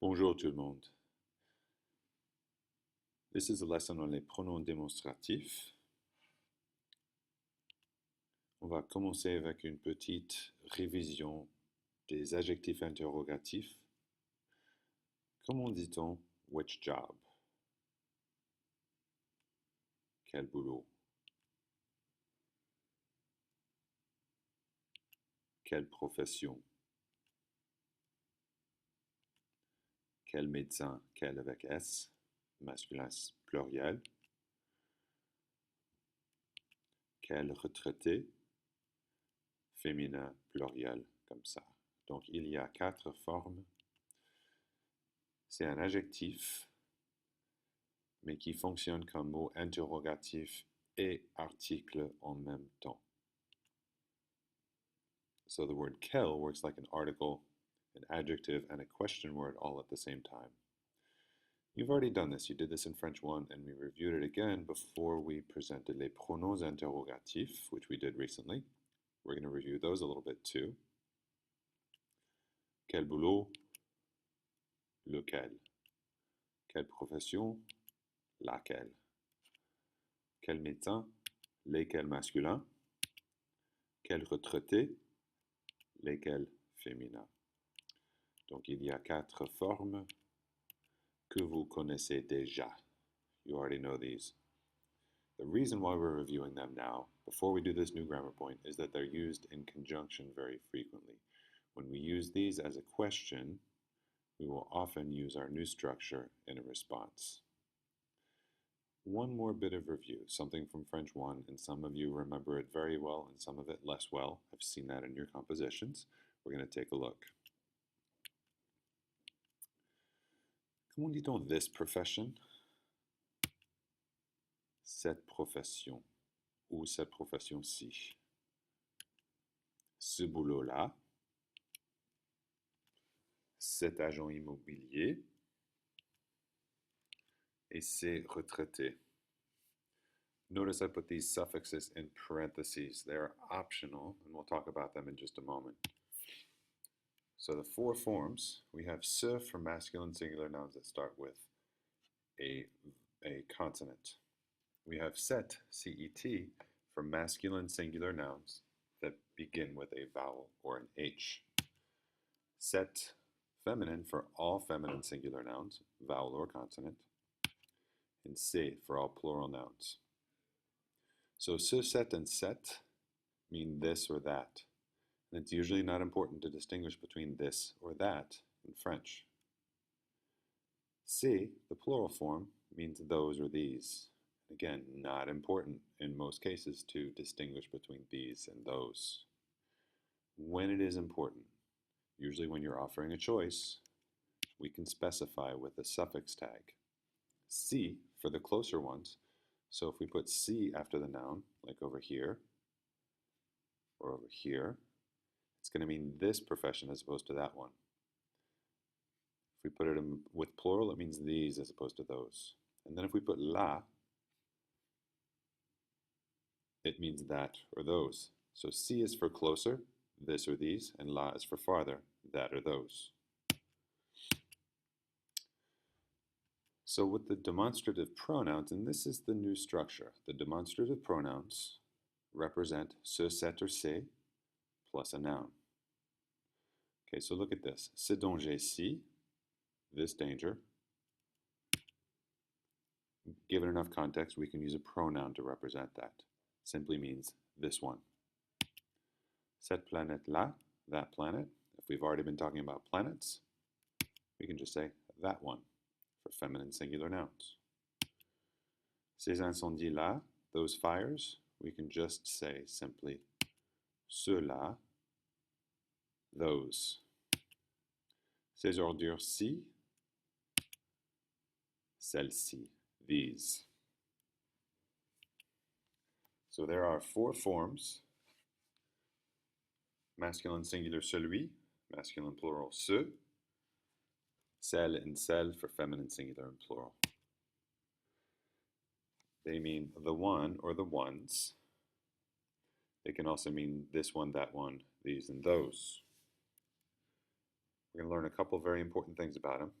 Bonjour tout le monde. This is a lesson on les pronoms démonstratifs. On va commencer avec une petite révision des adjectifs interrogatifs. Comment dit-on which job? Quel boulot? Quelle profession? Quel médecin? Quel avec S? Masculin pluriel. Quel retraité? Féminin pluriel, comme ça. Donc, il y a 4 formes. C'est un adjectif, mais qui fonctionne comme mot interrogatif et article en même temps. So the word quel works like an article, an adjective, and a question word all at the same time. You've already done this. You did this in French 1, and we reviewed it again before we presented les pronoms interrogatifs, which we did recently. We're going to review those a little bit too. Quel boulot? Lequel. Quelle profession? Laquelle. Quel médecin? Lesquels masculins. Quel retraité? Lesquels féminins. Donc il y a 4 formes que vous connaissez déjà. You already know these. The reason why we're reviewing them now, before we do this new grammar point, is that they're used in conjunction very frequently. When we use these as a question, we will often use our new structure in a response. One more bit of review, something from French 1, and some of you remember it very well and some of it less well. I've seen that in your compositions. We're going to take a look. Comment dit-on this profession? Cette profession ou cette profession-ci. Ce boulot-là. Cet agent immobilier. Et ces retraités. Notice I put these suffixes in parentheses. They're optional, and we'll talk about them in just a moment. So the 4 forms, we have ce for masculine singular nouns that start with a consonant. We have cet, C-E-T, for masculine singular nouns that begin with a vowel or an H. Cet, feminine, for all feminine singular nouns, vowel or consonant. And ce for all plural nouns. So ce, cet, and cet mean this or that. And it's usually not important to distinguish between this or that in French. Ce, the plural form, means those or these. Again, not important in most cases to distinguish between these and those. When it is important, usually when you're offering a choice, we can specify with a suffix tag. C for the closer ones. So if we put C after the noun, like over here or over here, it's going to mean this profession as opposed to that one. If we put it in with plural, it means these as opposed to those. And then if we put la, it means that or those. So C is for closer, this or these, and la is for farther, that or those. So with the demonstrative pronouns, and this is the new structure, the demonstrative pronouns represent ce, cet, or ces plus a noun. Okay, so look at this. Ce danger-ci, this danger. Given enough context, we can use a pronoun to represent that. Simply means this one. Cette planète-là, that planet. If we've already been talking about planets, we can just say that one for feminine singular nouns. Ces incendies-là, those fires, we can just say simply ceux-là, those. Ces ordures-ci, celles-ci, these. So there are 4 forms. Masculine singular celui, masculine plural ce, celle and celle for feminine singular and plural. They mean the one or the ones. They can also mean this one, that one, these, and those. We're going to learn a couple very important things about them.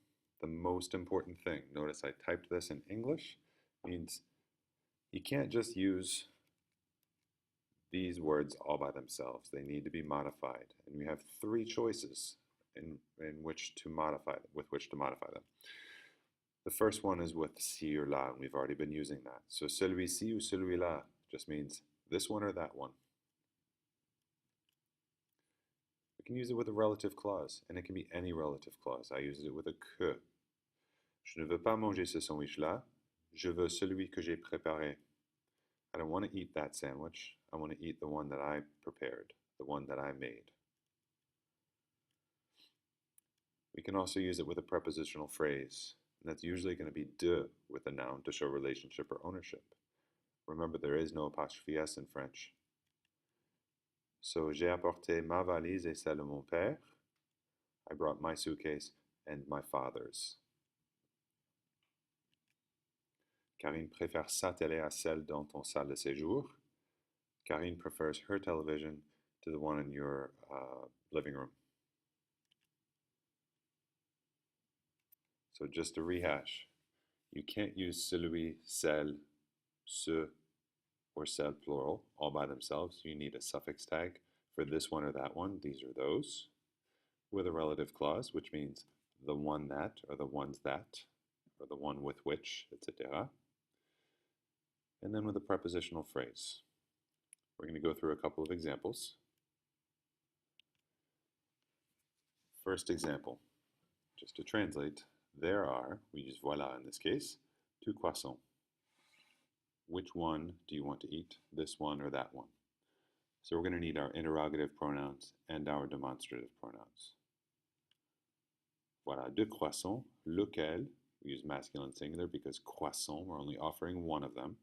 The most important thing, notice I typed this in English, means you can't just use these words all by themselves. They need to be modified. And we have three choices in which to modify them, with which to modify them. The first one is with ci or là, and we've already been using that. So celui-ci ou celui-là just means this one or that one. We can use it with a relative clause, and it can be any relative clause. I use it with a que. Je ne veux pas manger ce sandwich-là. Je veux celui que j'ai préparé. I don't want to eat that sandwich. I want to eat the one that I prepared, the one that I made. We can also use it with a prepositional phrase, and that's usually going to be de with a noun to show relationship or ownership. Remember, there is no apostrophe s in French. So, j'ai apporté ma valise et celle de mon père. I brought my suitcase and my father's. Karine préfère sa télé à celle dans ton salle de séjour. Karine prefers her television to the one in your living room. So just to rehash, you can't use celui, celle, ce, or celle plural all by themselves. You need a suffix tag for this one or that one. These are those. With a relative clause, which means the one that, or the ones that, or the one with which, etc. And then with a prepositional phrase. We're going to go through a couple of examples. First example, just to translate, there are, we use voilà in this case, 2 croissants. Which one do you want to eat, this one or that one? So we're going to need our interrogative pronouns and our demonstrative pronouns. Voilà, 2 croissants, lequel, we use masculine singular because croissant, we're only offering one of them.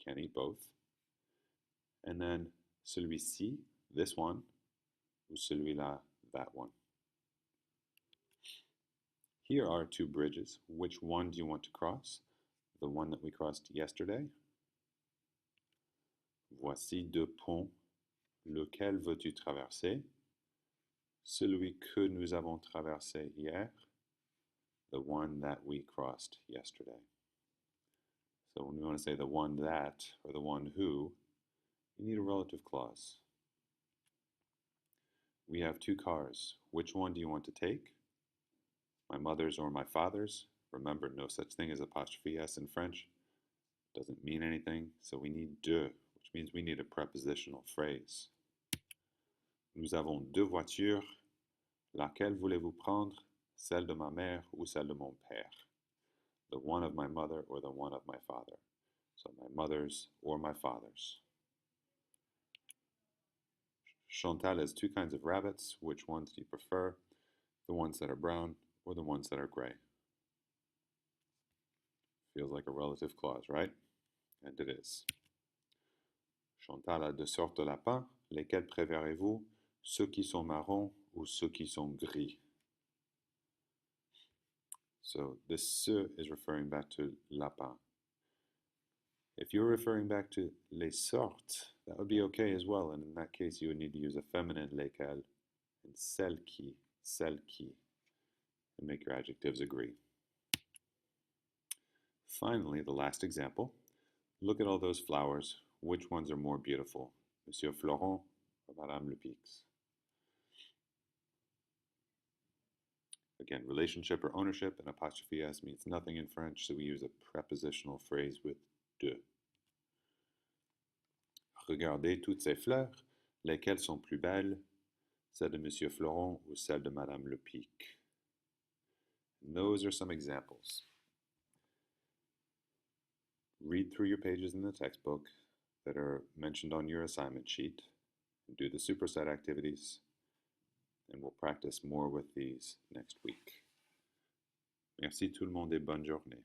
Can't eat both. And then celui-ci, this one, ou celui-là, that one. Here are 2 bridges. Which one do you want to cross? The one that we crossed yesterday. Voici 2 ponts. Lequel veux-tu traverser? Celui que nous avons traversé hier. The one that we crossed yesterday. So when we want to say the one that or the one who, you need a relative clause. We have 2 cars. Which one do you want to take? My mother's or my father's? Remember, no such thing as apostrophe s in French. Doesn't mean anything, so we need de, which means we need a prepositional phrase. Nous avons 2 voitures. Laquelle voulez-vous prendre? Celle de ma mère ou celle de mon père? The one of my mother or the one of my father. So my mother's or my father's. Chantal has 2 kinds of rabbits. Which ones do you prefer? The ones that are brown or the ones that are gray? Feels like a relative clause, right? And it is. Chantal a 2 sortes de lapins. Lesquels préférez-vous? Ceux qui sont marrons ou ceux qui sont gris? So this ce is referring back to lapin. If you're referring back to les sortes, that would be okay as well. And in that case, you would need to use a feminine lesquels and celle qui, and make your adjectives agree. Finally, the last example. Look at all those flowers. Which ones are more beautiful? Monsieur Florent or Madame Lepix? Again, relationship or ownership, and apostrophe s means nothing in French, so we use a prepositional phrase with de. Regardez toutes ces fleurs, lesquelles sont plus belles, celle de Monsieur Florent ou celle de Madame Lepic. And those are some examples. Read through your pages in the textbook that are mentioned on your assignment sheet, and do the superset activities, and we'll practice more with these next week. Merci tout le monde et bonne journée.